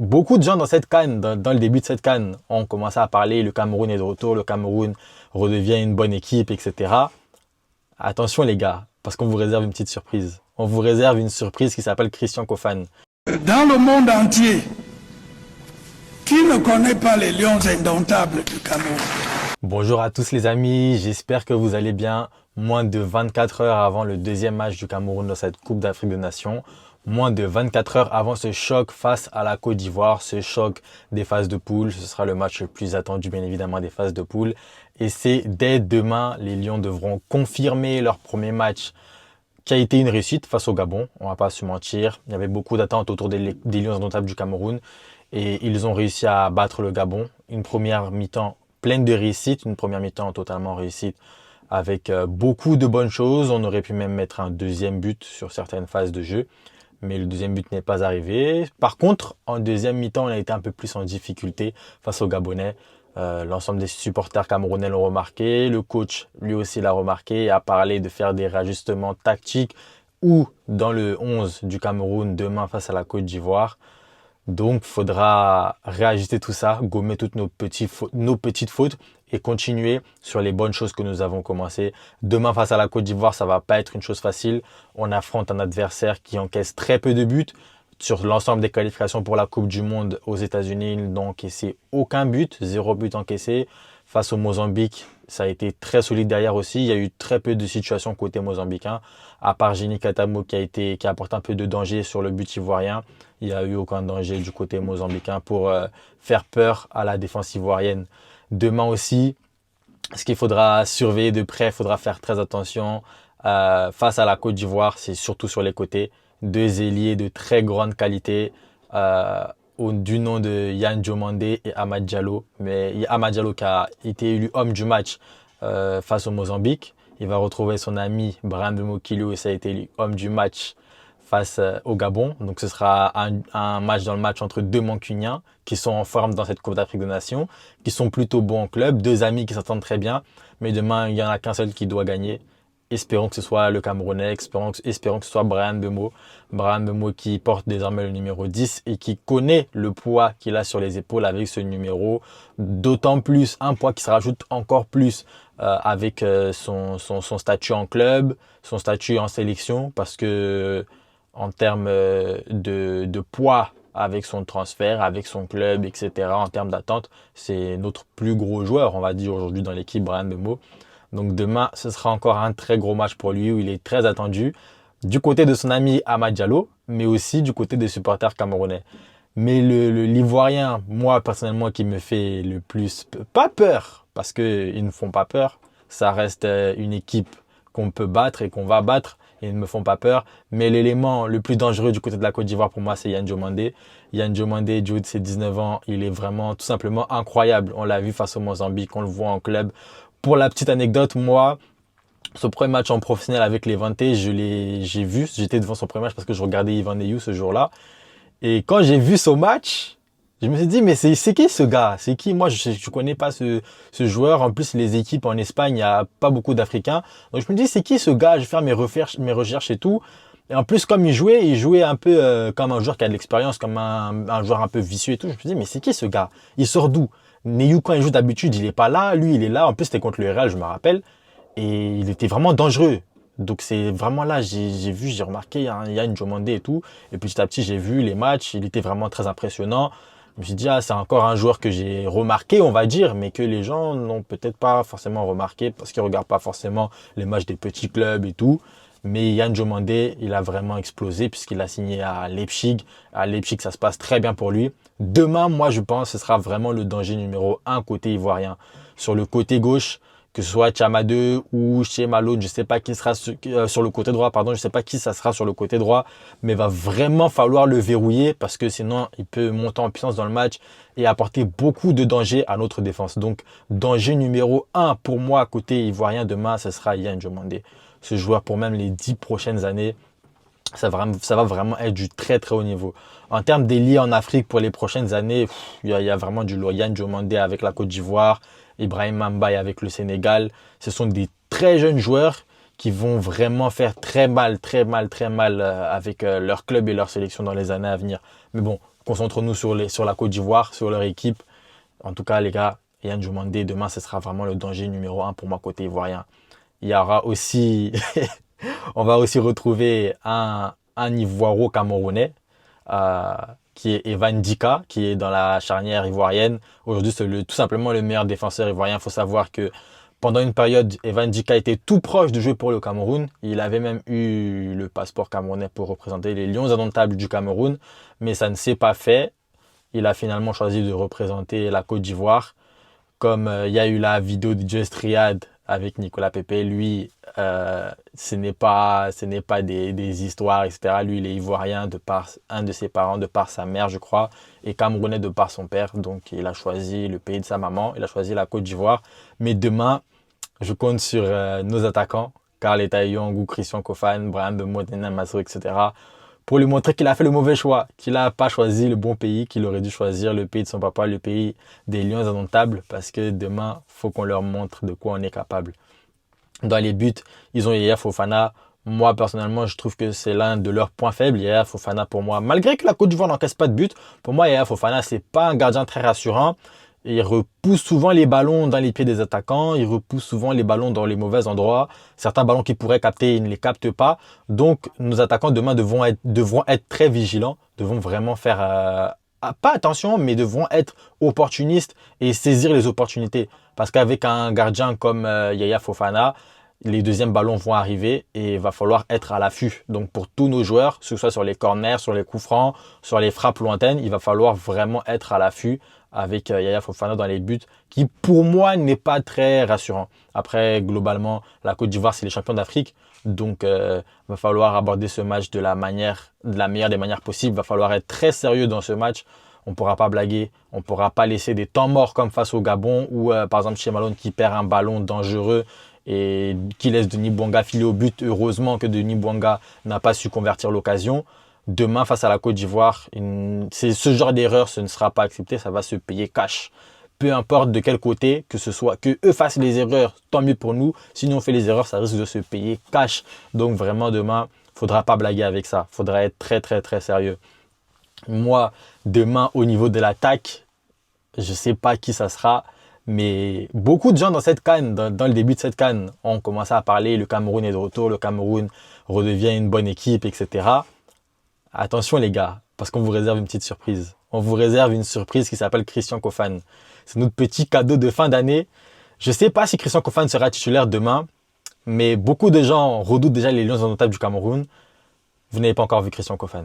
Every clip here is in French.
Beaucoup de gens dans cette CAN, dans le début de cette CAN, ont commencé à parler, le Cameroun est de retour, le Cameroun redevient une bonne équipe, etc. Attention les gars, parce qu'on vous réserve une petite surprise. On vous réserve une surprise qui s'appelle Christian Kofan. Dans le monde entier, qui ne connaît pas les lions indomptables du Cameroun? Bonjour à tous les amis, j'espère que vous allez bien. Moins de 24 heures avant le deuxième match du Cameroun dans cette Coupe d'Afrique des Nations. Moins de 24 heures avant ce choc face à la Côte d'Ivoire, ce choc des phases de poule. Ce sera le match le plus attendu bien évidemment des phases de poule. Et c'est dès demain, les Lions devront confirmer leur premier match qui a été une réussite face au Gabon. On va pas se mentir, il y avait beaucoup d'attentes autour des Lions indomptables du Cameroun. Et ils ont réussi à battre le Gabon. Une première mi-temps pleine de réussite, une première mi-temps totalement réussite avec beaucoup de bonnes choses. On aurait pu même mettre un deuxième but sur certaines phases de jeu, mais le deuxième but n'est pas arrivé. Par contre, en deuxième mi-temps, on a été un peu plus en difficulté face aux Gabonais. L'ensemble des supporters camerounais l'ont remarqué, le coach lui aussi l'a remarqué et a parlé de faire des réajustements tactiques ou dans le 11 du Cameroun demain face à la Côte d'Ivoire. Donc, il faudra réajuster tout ça, gommer toutes nos petites fautes et continuer sur les bonnes choses que nous avons commencé. Demain, face à la Côte d'Ivoire, ça va pas être une chose facile. On affronte un adversaire qui encaisse très peu de buts. Sur l'ensemble des qualifications pour la Coupe du Monde aux États-Unis, ils n'ont encaissé aucun but, 0 but encaissé. Face au Mozambique, ça a été très solide derrière aussi. Il y a eu très peu de situations côté mozambicain. À part Gini Katamo qui a apporté un peu de danger sur le but ivoirien. Il n'y a eu aucun danger du côté mozambicain pour faire peur à la défense ivoirienne. Demain aussi, ce qu'il faudra surveiller de près, il faudra faire très attention. Face à la Côte d'Ivoire, c'est surtout sur les côtés. Deux ailiers de très grande qualité. Du nom de Yann Diomandé et Amad Diallo. Mais Amad Diallo qui a été élu homme du match face au Mozambique. Il va retrouver son ami Brahim Bemokilio et ça a été élu homme du match face au Gabon. Donc ce sera un match dans le match entre deux Mancuniens qui sont en forme dans cette Coupe d'Afrique des Nations, qui sont plutôt bons en club, deux amis qui s'entendent très bien. Mais demain, il n'y en a qu'un seul qui doit gagner. Espérons que ce soit le Camerounais, espérons que ce soit Brahim Bemo. Brahim Bemo qui porte désormais le numéro 10 et qui connaît le poids qu'il a sur les épaules avec ce numéro. D'autant plus, un poids qui se rajoute encore plus avec son statut en club, son statut en sélection, parce que en termes de poids avec son transfert, avec son club, etc., en termes d'attente, c'est notre plus gros joueur, on va dire aujourd'hui dans l'équipe, Brahim Bemo. Donc demain, ce sera encore un très gros match pour lui où il est très attendu du côté de son ami Amad Diallo, mais aussi du côté des supporters camerounais. Mais l'Ivoirien, moi personnellement, qui me fait le plus, pas peur, parce qu'ils ne font pas peur, ça reste une équipe qu'on peut battre et qu'on va battre, et ils ne me font pas peur. Mais l'élément le plus dangereux du côté de la Côte d'Ivoire pour moi, c'est Yann Diomandé. Yann Diomandé, du haut de ses 19 ans, il est vraiment tout simplement incroyable. On l'a vu face au Mozambique, on le voit en club. Pour la petite anecdote, moi, son premier match en professionnel avec les Vantés, j'ai vu, j'étais devant son premier match parce que je regardais Yvan Neyou ce jour-là. Et quand j'ai vu son match, je me suis dit, mais c'est qui ce gars? C'est qui? Moi, je connais pas ce joueur. En plus, les équipes en Espagne, il y a pas beaucoup d'Africains. Donc, je me dis, c'est qui ce gars? Je vais faire mes recherches et tout. Et en plus, comme il jouait un peu comme un joueur qui a de l'expérience, comme un joueur un peu vicieux et tout. Je me suis dit, mais c'est qui ce gars? Il sort d'où? Neyou, quand il joue d'habitude, il est pas là. Lui, il est là. En plus, c'était contre le Real, je me rappelle. Et il était vraiment dangereux. Donc, c'est vraiment là, j'ai remarqué, il y a une Diomandé et tout. Et petit à petit, j'ai vu les matchs. Il était vraiment très impressionnant. Je me suis dit, c'est encore un joueur que j'ai remarqué, on va dire, mais que les gens n'ont peut-être pas forcément remarqué parce qu'ils regardent pas forcément les matchs des petits clubs et tout. Mais Yann Diomandé, il a vraiment explosé puisqu'il a signé à Leipzig. À Leipzig, ça se passe très bien pour lui. Demain, moi, je pense que ce sera vraiment le danger numéro 1 côté ivoirien. Sur le côté gauche, que ce soit Tchamadeu ou Chemalo, je ne sais pas qui sera sur le côté droit, pardon, je ne sais pas qui ça sera sur le côté droit, mais va vraiment falloir le verrouiller parce que sinon, il peut monter en puissance dans le match et apporter beaucoup de danger à notre défense. Donc, danger numéro 1 pour moi, côté ivoirien, demain, ce sera Yann Diomandé. Ce joueur, pour même les 10 prochaines années, ça va vraiment être du très très haut niveau. En termes d'ailier en Afrique pour les prochaines années, il y a vraiment du lourd. Yann Diomandé avec la Côte d'Ivoire, Ibrahim Mbaye avec le Sénégal. Ce sont des très jeunes joueurs qui vont vraiment faire très mal avec leur club et leur sélection dans les années à venir. Mais bon, concentrons-nous sur la Côte d'Ivoire, sur leur équipe. En tout cas, les gars, Yaya Diomandé, demain, ce sera vraiment le danger numéro 1 pour moi côté ivoirien. Il y aura aussi, on va aussi retrouver un Ivoiro-Camerounais, qui est Evan Dika, qui est dans la charnière ivoirienne. Aujourd'hui, c'est tout simplement le meilleur défenseur ivoirien. Il faut savoir que pendant une période, Evan Dika était tout proche de jouer pour le Cameroun. Il avait même eu le passeport camerounais pour représenter les Lions indomptables du Cameroun, mais ça ne s'est pas fait. Il a finalement choisi de représenter la Côte d'Ivoire. Comme il y a eu la vidéo de Just Riyad avec Nicolas Pepe, lui, ce n'est pas des histoires, etc. Lui, il est ivoirien de par un de ses parents, de par sa mère, je crois, et camerounais de par son père. Donc, il a choisi le pays de sa maman, il a choisi la Côte d'Ivoire. Mais demain, je compte sur nos attaquants, Karl Taillon, Christian Kofan, Brahim Bemo, Nena Masro, etc., pour lui montrer qu'il a fait le mauvais choix, qu'il n'a pas choisi le bon pays, qu'il aurait dû choisir le pays de son papa, le pays des Lions indomptables, parce que demain, il faut qu'on leur montre de quoi on est capable. Dans les buts, ils ont Yaya Fofana. Moi, personnellement, je trouve que c'est l'un de leurs points faibles. Yaya Fofana, pour moi, malgré que la Côte d'Ivoire n'encaisse pas de but, pour moi, Yaya Fofana, c'est pas un gardien très rassurant. Il repousse souvent les ballons dans les pieds des attaquants. Il repousse souvent les ballons dans les mauvais endroits. Certains ballons qu'il pourrait capter, il ne les capte pas. Donc, nos attaquants demain devront être très vigilants, devront vraiment faire, pas attention, mais devront être opportunistes et saisir les opportunités. Parce qu'avec un gardien comme Yaya Fofana, les deuxièmes ballons vont arriver et il va falloir être à l'affût. Donc pour tous nos joueurs, que ce soit sur les corners, sur les coups francs, sur les frappes lointaines, il va falloir vraiment être à l'affût avec Yaya Fofana dans les buts, qui pour moi n'est pas très rassurant. Après, globalement, la Côte d'Ivoire, c'est les champions d'Afrique. Donc il va falloir aborder ce match de la meilleure des manières possibles. Il va falloir être très sérieux dans ce match. On ne pourra pas blaguer, on ne pourra pas laisser des temps morts comme face au Gabon ou par exemple chez Malone qui perd un ballon dangereux et qui laisse Denis Bouanga filer au but. Heureusement que Denis Bouanga n'a pas su convertir l'occasion. Demain, face à la Côte d'Ivoire, ce genre d'erreur, ce ne sera pas accepté, ça va se payer cash. Peu importe de quel côté, que ce soit, que eux fassent les erreurs, tant mieux pour nous. Si nous on fait les erreurs, ça risque de se payer cash. Donc vraiment, demain, il ne faudra pas blaguer avec ça. Il faudra être très, très, très sérieux. Moi, demain, au niveau de l'attaque, je ne sais pas qui ça sera. Mais beaucoup de gens dans cette CAN, dans le début de cette CAN, ont commencé à parler, le Cameroun est de retour, le Cameroun redevient une bonne équipe, etc. Attention les gars, parce qu'on vous réserve une petite surprise. On vous réserve une surprise qui s'appelle Christian Kofan. C'est notre petit cadeau de fin d'année. Je ne sais pas si Christian Kofan sera titulaire demain, mais beaucoup de gens redoutent déjà les Lions indomptables du Cameroun. Vous n'avez pas encore vu Christian Kofan.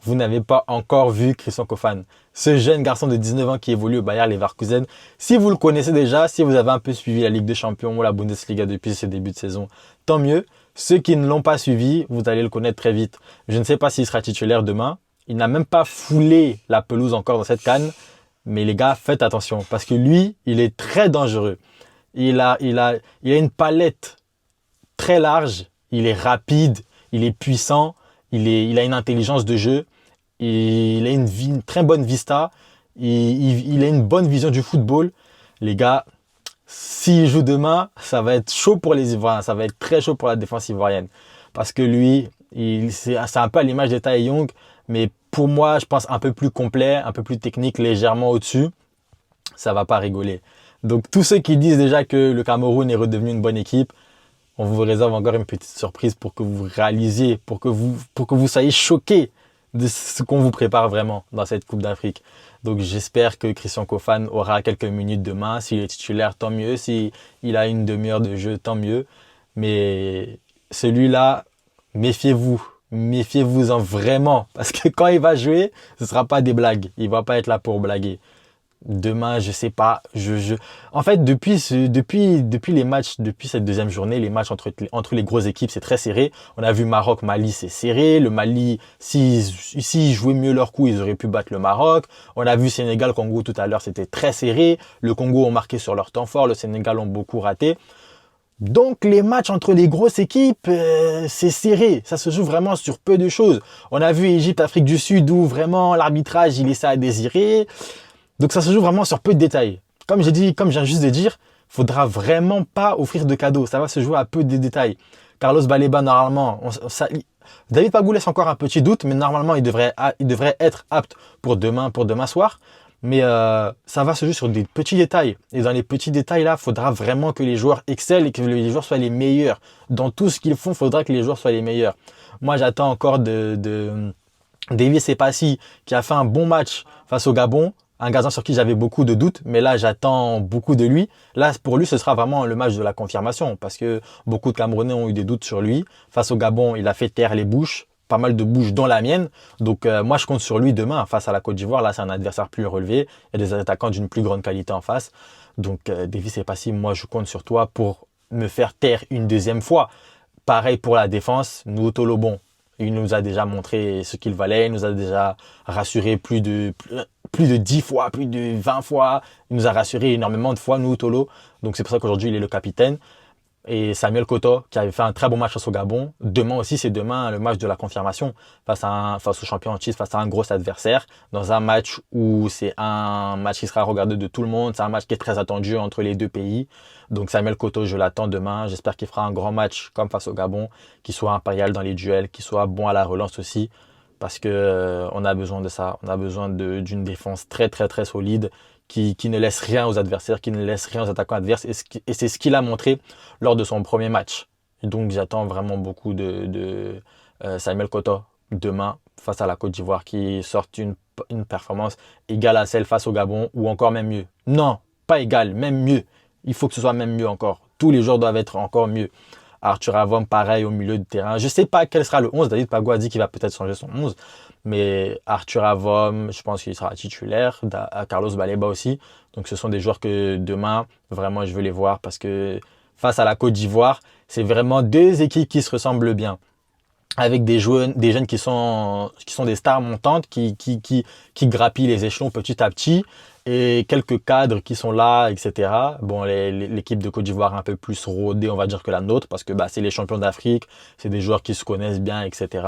Vous n'avez pas encore vu Christian Kofan, ce jeune garçon de 19 ans qui évolue au Bayer Leverkusen. Si vous le connaissez déjà, si vous avez un peu suivi la Ligue des Champions ou la Bundesliga depuis ce début de saison, tant mieux. Ceux qui ne l'ont pas suivi, vous allez le connaître très vite. Je ne sais pas s'il sera titulaire demain. Il n'a même pas foulé la pelouse encore dans cette CAN. Mais les gars, faites attention parce que lui, il est très dangereux. Il a une palette très large. Il est rapide, il est puissant, il a une intelligence de jeu. Il a une très bonne vista. Il a une bonne vision du football. Les gars, s'il joue demain, ça va être chaud pour les Ivoiriens. Ça va être très chaud pour la défense ivoirienne. Parce que lui, c'est un peu à l'image de Tae Young. Mais pour moi, je pense un peu plus complet, un peu plus technique, légèrement au-dessus. Ça va pas rigoler. Donc tous ceux qui disent déjà que le Cameroun est redevenu une bonne équipe, on vous réserve encore une petite surprise pour que vous réalisiez, pour que vous soyez choqués de ce qu'on vous prépare vraiment dans cette Coupe d'Afrique. Donc j'espère que Christian Kofan aura quelques minutes demain. S'il est titulaire, tant mieux. S'il a une demi-heure de jeu, tant mieux. Mais celui-là, méfiez-vous. Méfiez-vous-en vraiment. Parce que quand il va jouer, ce ne sera pas des blagues. Il ne va pas être là pour blaguer. Demain, je sais pas. En fait, depuis les matchs, depuis cette deuxième journée, les matchs entre les grosses équipes, c'est très serré. On a vu Maroc-Mali, c'est serré. Le Mali, s'ils jouaient mieux leur coup, ils auraient pu battre le Maroc. On a vu Sénégal-Congo tout à l'heure, c'était très serré. Le Congo ont marqué sur leur temps fort. Le Sénégal ont beaucoup raté. Donc, les matchs entre les grosses équipes, c'est serré. Ça se joue vraiment sur peu de choses. On a vu Égypte-Afrique du Sud où vraiment l'arbitrage, il laissait à désirer. Donc ça se joue vraiment sur peu de détails. Comme je viens juste de dire, faudra vraiment pas offrir de cadeaux. Ça va se jouer à peu de détails. Carlos Baleba, normalement, David Pagou laisse encore un petit doute, mais normalement, il devrait être apte pour demain soir. Mais ça va se jouer sur des petits détails. Et dans les petits détails, là, il faudra vraiment que les joueurs excellent et que les joueurs soient les meilleurs. Dans tout ce qu'ils font, il faudra que les joueurs soient les meilleurs. Moi, j'attends encore de Davy Sepassi, qui a fait un bon match face au Gabon. Un gardien sur qui j'avais beaucoup de doutes, mais là, j'attends beaucoup de lui. Là, pour lui, ce sera vraiment le match de la confirmation parce que beaucoup de Camerounais ont eu des doutes sur lui. Face au Gabon, il a fait taire les bouches. Pas mal de bouches dont la mienne. Donc moi, je compte sur lui demain face à la Côte d'Ivoire. Là, c'est un adversaire plus relevé. Il y a des attaquants d'une plus grande qualité en face. Donc Davy Sepassi, moi, je compte sur toi pour me faire taire une deuxième fois. Pareil pour la défense. Nuhu Lobon, il nous a déjà montré ce qu'il valait. Il nous a déjà rassuré plus de 10 fois, plus de 20 fois. Il nous a rassuré énormément de fois, Nuhu Tolo. Donc c'est pour ça qu'aujourd'hui, il est le capitaine. Et Samuel Koto, qui avait fait un très bon match face au Gabon. Demain aussi, c'est demain le match de la confirmation face au champion en titre, face à un gros adversaire. Dans un match où c'est un match qui sera regardé de tout le monde. C'est un match qui est très attendu entre les deux pays. Donc Samuel Koto, je l'attends demain. J'espère qu'il fera un grand match comme face au Gabon, qu'il soit impérial dans les duels, qu'il soit bon à la relance aussi. Parce que on a besoin de ça. On a besoin d'une défense très très très solide qui ne laisse rien aux adversaires, qui ne laisse rien aux attaquants adverses. Et c'est ce qu'il a montré lors de son premier match. Et donc j'attends vraiment beaucoup de Samuel Koto demain face à la Côte d'Ivoire qui sorte une performance égale à celle face au Gabon ou encore même mieux. Non, pas égale, même mieux. Il faut que ce soit même mieux encore. Tous les joueurs doivent être encore mieux. Arthur Avom, pareil, au milieu de terrain. Je ne sais pas quel sera le 11. David Pagou a dit qu'il va peut-être changer son 11. Mais Arthur Avom, je pense qu'il sera titulaire. Carlos Baleba aussi. Donc ce sont des joueurs que demain, vraiment, je veux les voir. Parce que face à la Côte d'Ivoire, c'est vraiment deux équipes qui se ressemblent bien. Avec des jeunes qui sont des stars montantes, qui grappillent les échelons petit à petit. Et quelques cadres qui sont là, etc. Bon, l'équipe de Côte d'Ivoire est un peu plus rodée, on va dire, que la nôtre, parce que c'est les champions d'Afrique, c'est des joueurs qui se connaissent bien, etc.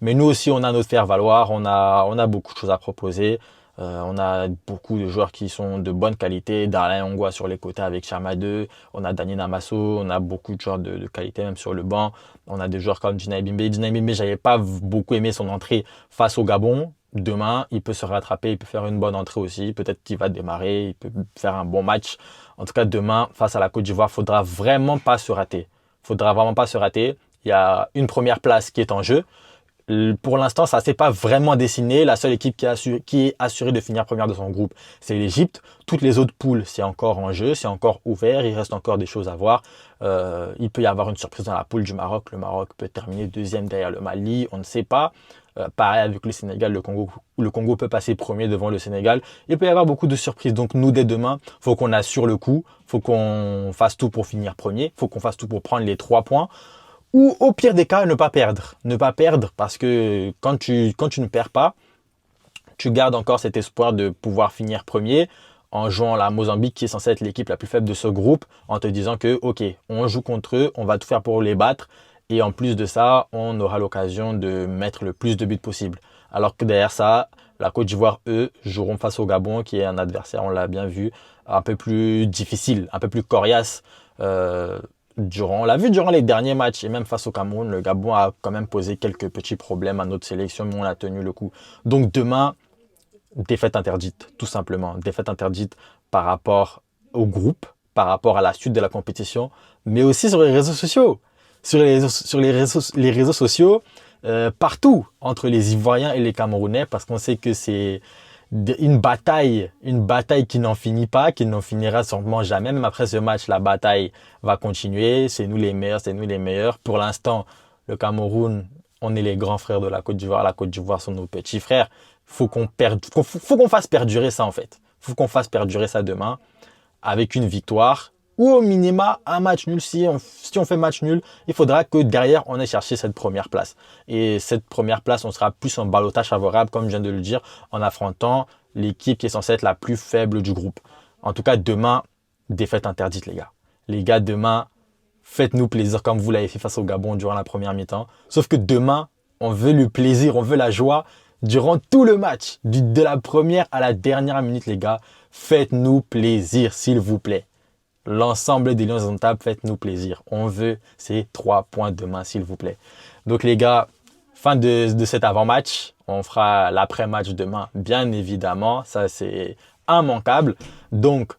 Mais nous aussi, on a notre faire-valoir, on a beaucoup de choses à proposer. On a beaucoup de joueurs qui sont de bonne qualité. Darlin Ongwa sur les côtés avec Chama 2. On a Dani Namasso. On a beaucoup de joueurs de qualité même sur le banc. On a des joueurs comme Dinaï Bimbe. Dinaï Bimbe, j'avais pas beaucoup aimé son entrée face au Gabon. Demain, il peut se rattraper, il peut faire une bonne entrée aussi. Peut-être qu'il va démarrer, il peut faire un bon match. En tout cas, demain, face à la Côte d'Ivoire, faudra vraiment pas se rater. Faudra vraiment pas se rater. Il y a une première place qui est en jeu. Pour l'instant, ça ne s'est pas vraiment dessiné. La seule équipe qui est assurée de finir première de son groupe, c'est l'Égypte. Toutes les autres poules, c'est encore en jeu, c'est encore ouvert. Il reste encore des choses à voir. Il peut y avoir une surprise dans la poule du Maroc. Le Maroc peut terminer deuxième derrière le Mali. On ne sait pas. Pareil avec le Sénégal, le Congo peut passer premier devant le Sénégal. Il peut y avoir beaucoup de surprises. Donc nous, dès demain, il faut qu'on assure le coup. Il faut qu'on fasse tout pour finir premier. Il faut qu'on fasse tout pour prendre les 3 points. Ou au pire des cas, ne pas perdre. Ne pas perdre parce que quand tu ne perds pas, tu gardes encore cet espoir de pouvoir finir premier en jouant la Mozambique qui est censée être l'équipe la plus faible de ce groupe en te disant que ok, on joue contre eux, on va tout faire pour les battre et en plus de ça, on aura l'occasion de mettre le plus de buts possible. Alors que derrière ça, la Côte d'Ivoire, eux, joueront face au Gabon qui est un adversaire, on l'a bien vu, un peu plus difficile, un peu plus coriace. On l'a vu durant les derniers matchs et même face au Cameroun, le Gabon a quand même posé quelques petits problèmes à notre sélection, mais on a tenu le coup. Donc demain, défaite interdite, tout simplement. Défaite interdite par rapport au groupe, par rapport à la suite de la compétition, mais aussi sur les réseaux sociaux. Sur les réseaux sociaux, partout, entre les Ivoiriens et les Camerounais, parce qu'on sait que c'est une bataille qui n'en finit pas, qui n'en finira sûrement jamais. Même après ce match, la bataille va continuer. C'est nous les meilleurs, c'est nous les meilleurs. Pour l'instant, le Cameroun, on est les grands frères de la Côte d'Ivoire. La Côte d'Ivoire sont nos petits frères. Faut qu'on fasse perdurer ça en fait. Faut qu'on fasse perdurer ça demain avec une victoire ou au minima un match nul. Si on fait match nul, il faudra que derrière on ait cherché cette première place. Et cette première place, on sera plus en ballottage favorable, comme je viens de le dire, en affrontant l'équipe qui est censée être la plus faible du groupe. En tout cas, demain, défaite interdite les gars. Les gars, demain, faites-nous plaisir comme vous l'avez fait face au Gabon durant la première mi-temps. Sauf que demain, on veut le plaisir, on veut la joie durant tout le match. De la première à la dernière minute les gars, faites-nous plaisir s'il vous plaît. L'ensemble des Lions en table, faites-nous plaisir. On veut ces 3 points demain, s'il vous plaît. Donc les gars, fin de cet avant-match. On fera l'après-match demain, bien évidemment. Ça, c'est immanquable. Donc,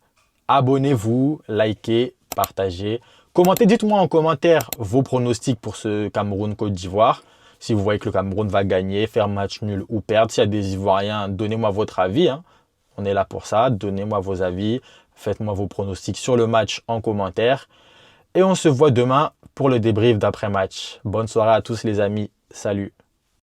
abonnez-vous, likez, partagez. Commentez, dites-moi en commentaire vos pronostics pour ce Cameroun-Côte d'Ivoire. Si vous voyez que le Cameroun va gagner, faire match nul ou perdre. S'il y a des Ivoiriens, donnez-moi votre avis. Hein. On est là pour ça. Donnez-moi vos avis. Faites-moi vos pronostics sur le match en commentaire. Et on se voit demain pour le débrief d'après-match. Bonne soirée à tous les amis. Salut.